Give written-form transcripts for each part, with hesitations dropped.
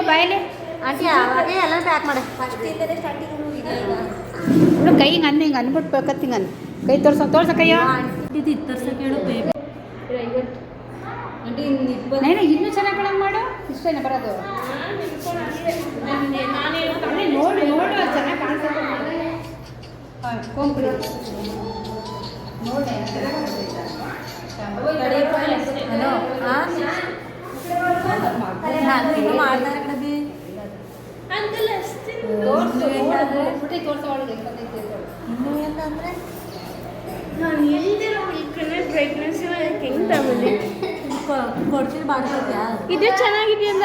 ಬಾಯಲ್ಲಿ ಆಂಟಿ ಅದೇ ಎಲ್ಲ ಪ್ಯಾಕ್ ಮಾಡಿ ನೋಡು ಕೈ ಹಿಂಗೆ ಹಿಂಗೆ ಅಂದ್ಬಿಟ್ಟು ಕತ್ತಿಂಗೆ ಅನ್ ಕೈ ತೋರ್ಸ ಕೈಯ ನೀನು ಇನ್ನೂ ಚೆನ್ನಾಗಿ ಕಣಂಗೆ ಮಾಡು ಇಷ್ಟೇನೆ ಬರೋದು ನೋಡು ನೋಡು ಚೆನ್ನಾಗಿ ಕಾಣಿಸ್ತದೆ ಹಾಂ ಕೊಂಬ್ರಿ ನೋಡಿ ಹಲೋ ನಾನು ಇನ್ನೂ ಮಾಡ್ತಾರೆ ಕಣಬಿ ಇನ್ನೂ ಎಲ್ಲ ಅಂದರೆ ನಾನು ಎಲ್ಲಿರೋ ಈ ಕಡೆ ಬ್ರೈಟ್ನೆಸ್ ಹೆಂಗೆ ತಗೊಂಡೆ ಕೊಡ್ತೀನಿ ಮಾಡ್ಕೊಳ್ತೀಯಾ ಇದು ಚೆನ್ನಾಗಿದೆಯಲ್ಲ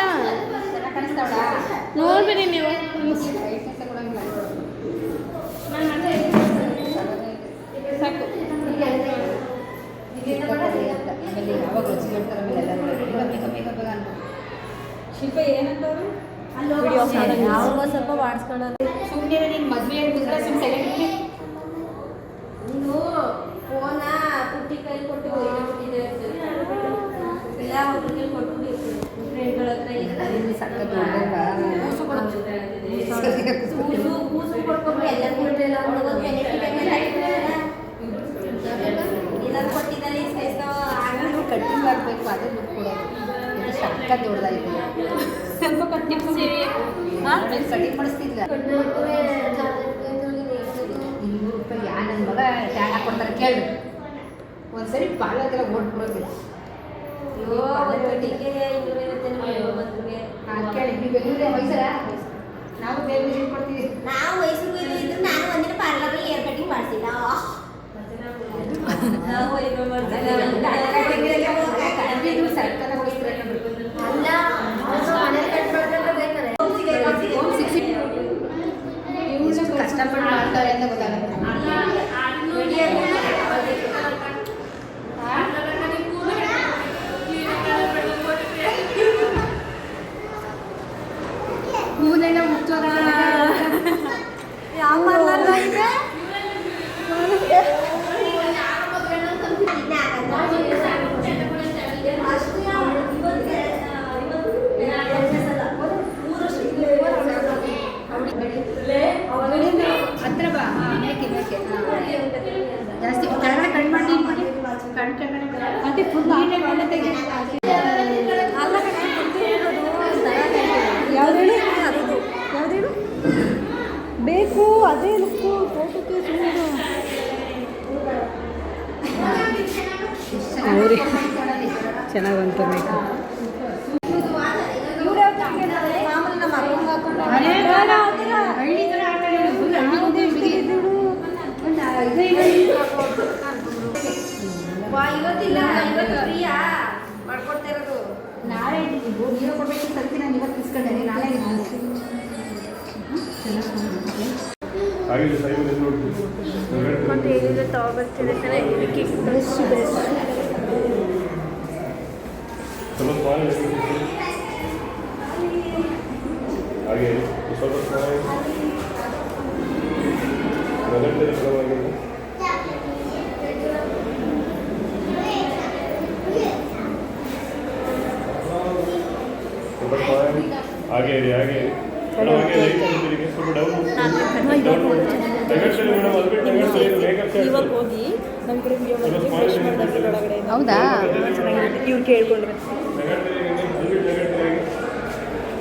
ನೋಡ್ಬೇಡಿ ನೀವು ಸಾಕು ಶಿಲ್ಪ ಏನಂತವ್ರು ಅವ್ರಿಗೂ ಸ್ವಲ್ಪ ಮಾಡಿಸ್ಕೊಳ್ಳೋದು ಸುಮ್ಮನೆ ನೀನು ಮದುವೆ ಆಗಿದ್ರೆ ಸುಮ್ಮನೆ ನೀನು ಫೋನ ಪುಟ್ಟಿ ಕೈ ಕೊಟ್ಟು ಇಲ್ಲ ಅವ್ರಿಗೆ ಕೊಟ್ಟು ಫ್ರೆಂಡ್ಗಳ ಹತ್ರ ಕೂಸು ಕೊಡ್ಕೊಂಡು ಎಲ್ಲ ಕೊಟ್ಟಿಲ್ಲ ಎಲ್ಲರೂ ಕೊಟ್ಟಿದ್ದಾರೆ ಕಟ್ಟಿಂಗ್ ಆಗಬೇಕು ಅದೇ ದುಡ್ಡು ಕೊಡೋದು ಇದು ಸಕ್ಕ ದೊಡ್ಡದಾಗಿದೆ ಸ್ವಲ್ಪ ಕಟ್ಟಿಂಗ್ ಕಟಿಂಗ್ ಮಾಡಿಸ್ತಿದ್ಲ ₹200 ಯಾ ನನ್ನ ಮಗ ಟ್ಯಾಗ್ ಹಾಕ್ಕೊಡ್ತಾರೆ ಕೇಳಿ ಒಂದ್ಸರಿ ಪಾರ್ಲರ್ಗೆಲ್ಲ ಓಡ್ಬಿಡೋದಿಲ್ಲ ಕೇಳಿ ನೀವು ಬೆಂಗಳೂರೇ ಮೈಸೂರ ನಾವು ಬೇರೆ ಕೊಡ್ತೀವಿ ನಾವು ಮೈಸೂರು ಇದ್ರು ನಾನು ಒಂದಿನ ಪಾರ್ಲರಲ್ಲಿ ಏರ್ ಕಟಿಂಗ್ ಮಾಡ್ತಿಲ್ಲ ಕಷ್ಟಪಟ್ಟು ಮಾಡ್ತಾರೆ ಅಂತ ಗೊತ್ತಾಗುತ್ತೆ ಕೂದಲೆಲ್ಲ ಮುಚ್ಚೋದ ಯಾವ ಪಾರ್ಲರ್ ಇದೆ ಹತ್ರ ಬಾ ಮೇಕೆ ಮೇಕೆ ಜಾಸ್ತಿ ಕೆಳಗಡೆ ಕಣ್ಣು ಮಾಡಿ ಕಣ್ಣು ಕೆಳಗಡೆ ಅದೇ ಫುಲ್ ನೀನೇ ಕಣ್ಣು ತೆಗಿ ಯಾವ್ದು ಹೇಳಿ ಯಾವ್ದು ಹೇಳು ಬೇಕು ಅದೇ ಲುಕ್ಕು ಫೋಟೋಕ್ಕೆ ಸುಮ್ಮನೆ ಅವ್ರಿ ಚೆನ್ನಾಗಿ ಬಂತು ಬೇಕು ಮಾಮೂಲಿ ನಮ್ಮ ಅಕ್ಕಂಗೆ ಹಾಕೊಂಡು ಇವತ್ತಿಲ್ಲ ಇವತ್ತು ಫ್ರೀಯಾ ಮಾಡ್ಕೊಡ್ತಾ ಇರೋದು ನಾಳೆ ನೀರು ಕೊಡಬೇಕು ಸರ್ತಿ ನಾನು ಇವತ್ತು ಇಸ್ಕೊಂಡೆ ನಾಳೆ ಮತ್ತೆ ಏನಿದೆ ತಗೊಬರ್ತೀನಿ ತಾನೆ ಇದಕ್ಕೆ ಬ್ರಷ್ ಹಾಗೆ ಸ್ವಲ್ಪ ಹಾಗೆ ಹಾಗೆ ಇವಾಗ ಹೋಗಿ ನಮ್ಮ ಕಡೆ ವಿಡಿಯೋ ಒಳಗಡೆ ಹೌದಾ ಇವ್ರು ಕೇಳ್ಕೊಂಡ್ರೆ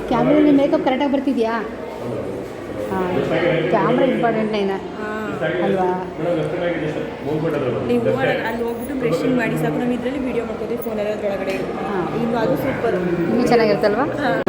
ಕ್ಯಾಮ್ರಲ್ಲಿ ಮೇಕಪ್ ಕರೆಕ್ಟಾಗಿ ಬರ್ತಿದ್ಯಾ ಹಾಂ ಕ್ಯಾಮ್ರಾ ಇಂಪಾರ್ಟೆಂಟ್ ಏನ ಅಲ್ವಾ ನೀವು ಅಲ್ಲಿ ಹೋಗ್ಬಿಟ್ಟು ಬ್ರಷಿಂಗ್ ಮಾಡಿ ಸಾಕು ನಾವು ಇದರಲ್ಲಿ ವಿಡಿಯೋ ಮಾಡ್ಕೋತೀವಿ ಫೋನಲ್ಲಿ ಅದ್ರೊಳಗಡೆ ಇನ್ನು ಅದು ಸೂಪರ್ ಇನ್ನೂ ಚೆನ್ನಾಗಿರುತ್ತಲ್ವಾ ಹಾಂ